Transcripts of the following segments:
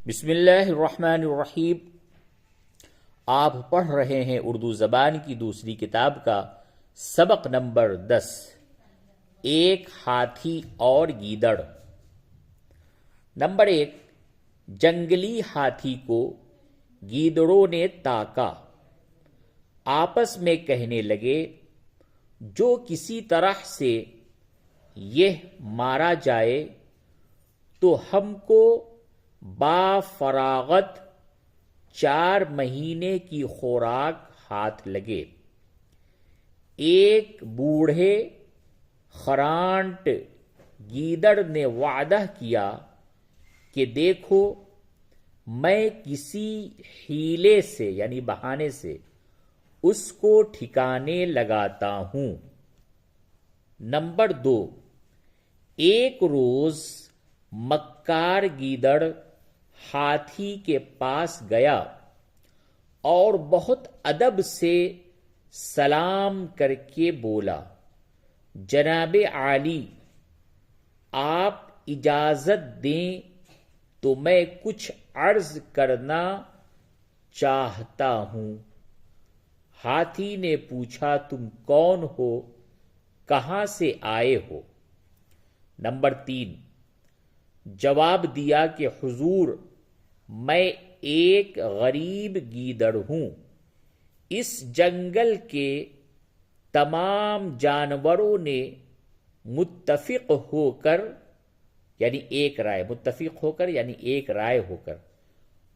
بسم اللہ الرحمن الرحیم۔ آپ پڑھ رہے ہیں اردو زبان کی دوسری کتاب کا سبق نمبر 10، ایک ہاتھی اور گیدڑ۔ نمبر 1، جنگلی ہاتھی کو گیدڑوں نے تاکا، آپس میں کہنے لگے جو کسی طرح سے یہ مارا جائے تو ہم کو با فراغت 4 مہینے کی خوراک ہاتھ لگے۔ ایک بوڑھے خرانٹ گیدڑ نے وعدہ کیا کہ دیکھو میں کسی حیلے سے یعنی بہانے سے اس کو ٹھکانے لگاتا ہوں۔ نمبر 2، ایک روز مکار گیدڑ ہاتھی کے پاس گیا اور بہت ادب سے سلام کر کے بولا، جناب عالی، آپ اجازت دیں تو میں کچھ عرض کرنا چاہتا ہوں۔ ہاتھی نے پوچھا، تم کون ہو، کہاں سے آئے ہو؟ نمبر 3، جواب دیا کہ حضور میں ایک غریب گیدڑ ہوں، اس جنگل کے تمام جانوروں نے متفق ہو کر یعنی ایک رائے ہو کر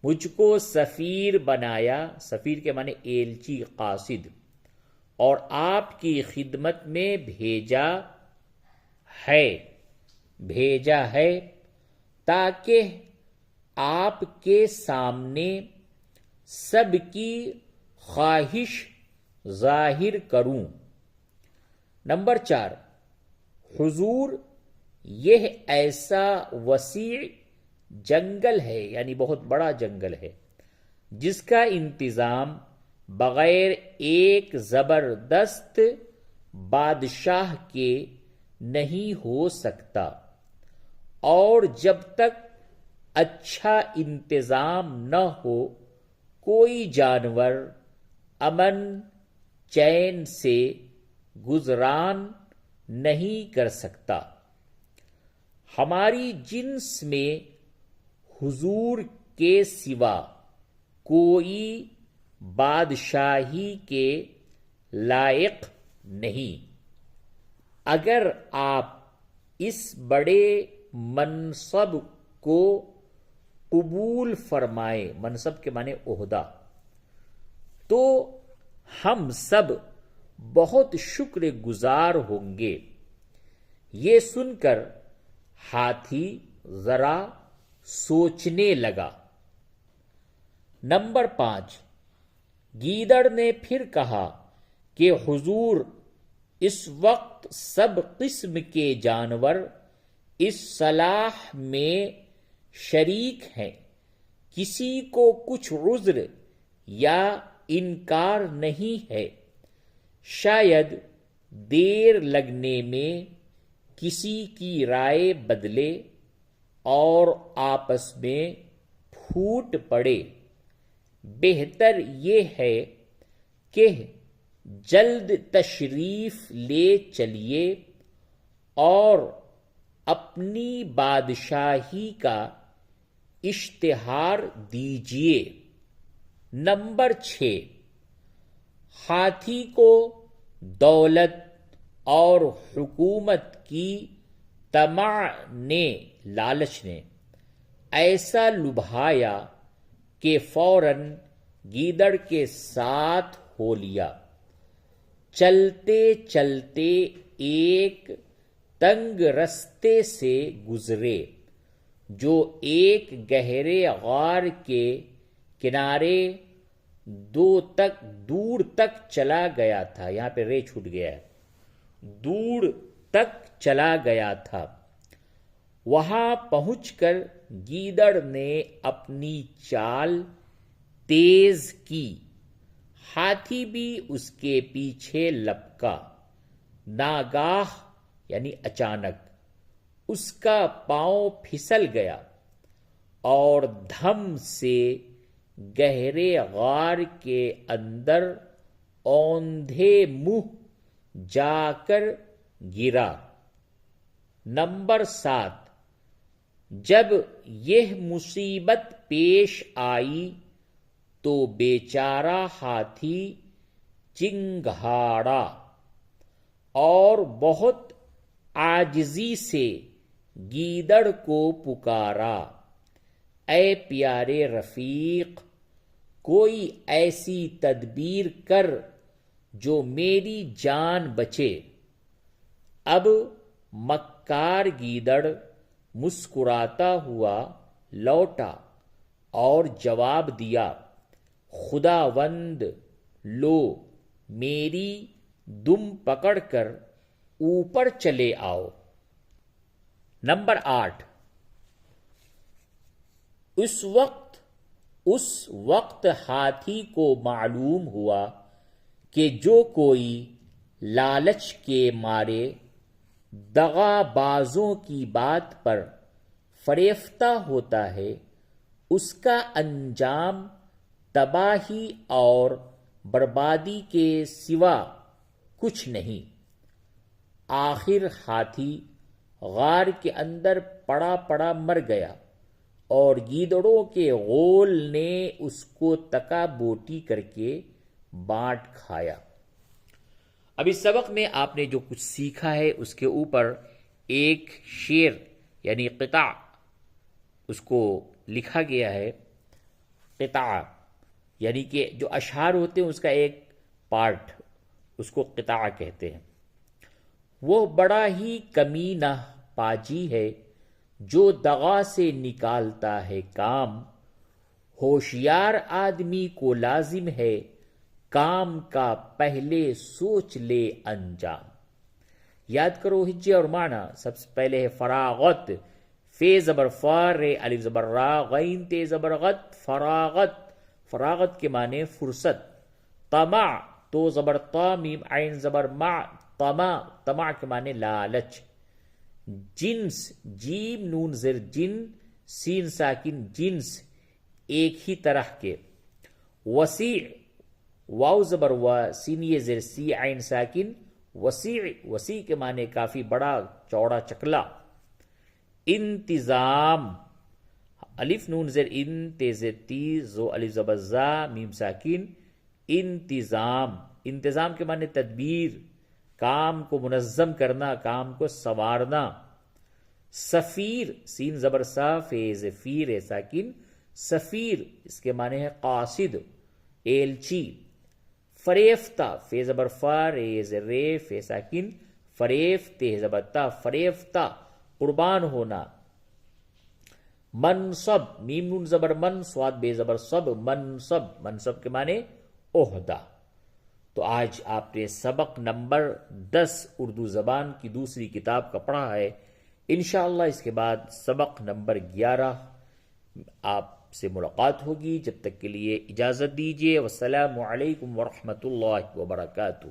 مجھ کو سفیر بنایا، سفیر کے معنی ایلچی، قاصد، اور آپ کی خدمت میں بھیجا ہے تاکہ آپ کے سامنے سب کی خواہش ظاہر کروں۔ نمبر 4، حضور یہ ایسا وسیع جنگل ہے یعنی بہت بڑا جنگل ہے جس کا انتظام بغیر ایک زبردست بادشاہ کے نہیں ہو سکتا، اور جب تک اچھا انتظام نہ ہو کوئی جانور امن چین سے گزران نہیں کر سکتا۔ ہماری جنس میں حضور کے سوا کوئی بادشاہی کے لائق نہیں۔ اگر آپ اس بڑے منصب کو قبول فرمائیں، منصب کے معنی عہدہ، تو ہم سب بہت شکر گزار ہوں گے۔ یہ سن کر ہاتھی ذرا سوچنے لگا۔ نمبر 5، گیدڑ نے پھر کہا کہ حضور اس وقت سب قسم کے جانور اس صلاح میں شریک ہیں، کسی کو کچھ عذر یا انکار نہیں ہے، شاید دیر لگنے میں کسی کی رائے بدلے اور آپس میں پھوٹ پڑے، بہتر یہ ہے کہ جلد تشریف لے چلیے اور اپنی بادشاہی کا اشتہار دیجیے۔ نمبر 6، ہاتھی کو دولت اور حکومت کی طمع نے، لالچ نے ایسا لبھایا کہ فوراً گیدڑ کے ساتھ ہو لیا۔ چلتے چلتے ایک تنگ رستے سے گزرے جو ایک گہرے غار کے کنارے دور تک چلا گیا تھا۔ یہاں پہ رے چھوٹ گیا ہے، دور تک چلا گیا تھا۔ وہاں پہنچ کر گیدڑ نے اپنی چال تیز کی، ہاتھی بھی اس کے پیچھے لپکا۔ ناگاہ یعنی اچانک اس کا پاؤں پھسل گیا اور دھم سے گہرے غار کے اندر اوندھے منہ جا کر گرا۔ نمبر 7، جب یہ مصیبت پیش آئی تو بیچارہ ہاتھی چنگھاڑا اور بہت عاجزی سے گیدڑ کو پکارا، اے پیارے رفیق، کوئی ایسی تدبیر کر جو میری جان بچے۔ اب مکار گیدڑ مسکراتا ہوا لوٹا اور جواب دیا، خداوند، لو میری دم پکڑ کر اوپر چلے آؤ۔ نمبر 8، اس وقت ہاتھی کو معلوم ہوا کہ جو کوئی لالچ کے مارے دغا بازوں کی بات پر فریفتہ ہوتا ہے، اس کا انجام تباہی اور بربادی کے سوا کچھ نہیں۔ آخر ہاتھی غار کے اندر پڑا پڑا مر گیا اور گیدڑوں کے غول نے اس کو تکا بوٹی کر کے بانٹ کھایا۔ اب اس سبق میں آپ نے جو کچھ سیکھا ہے اس کے اوپر ایک شعر یعنی قطع اس کو لکھا گیا ہے۔ قطع یعنی کہ جو اشعار ہوتے ہیں اس کا ایک پارٹ، اس کو قطع کہتے ہیں۔ وہ بڑا ہی کمینہ پاجی ہے جو دغا سے نکالتا ہے کام، ہوشیار آدمی کو لازم ہے کام کا پہلے سوچ لے انجام۔ یاد کرو ہجے اور معنی۔ سب سے پہلے ہے فراغت، فے زبر فا، رے الف زبر را، غین تے زبر غت، فراغت۔ فراغت کے معنی فرصت۔ طمع، تو زبر طا، میم عین زبر مع، طمع۔ طمع کے معنی لالچ۔ جنس، جیم نون زر جن، سین ساکن جنس، ایک ہی طرح کے۔ وسیع، واو زبر و، سین یہ زر سی، عین ساکن، وسیع۔ وسیع کے معنی کافی بڑا، چوڑا، چکلا۔ انتظام، الف نون زر ان، تے زر تی، زو الف زبر زا، میم ساکن، انتظام۔ انتظام کے معنی تدبیر، کام کو منظم کرنا، کام کو سنوارنا۔ سفیر، سین زبر سا، فے فیر ساکن، سفیر، اس کے معنی ہے قاصد، ایلچی۔ فریفتہ، فے زبر فا، رے رے، فے ساکن، فریفتے زبر تا، فریفتہ، قربان ہونا۔ منصب، میم نون زبر من، صاد بے زبر صب، منصب۔ منصب کے معنی عہدہ۔ تو آج آپ نے سبق نمبر 10 اردو زبان کی دوسری کتاب کا پڑھا ہے۔ انشاءاللہ اس کے بعد سبق نمبر 11 آپ سے ملاقات ہوگی۔ جب تک کے لیے اجازت دیجیے۔ والسلام علیکم ورحمۃ اللہ وبرکاتہ۔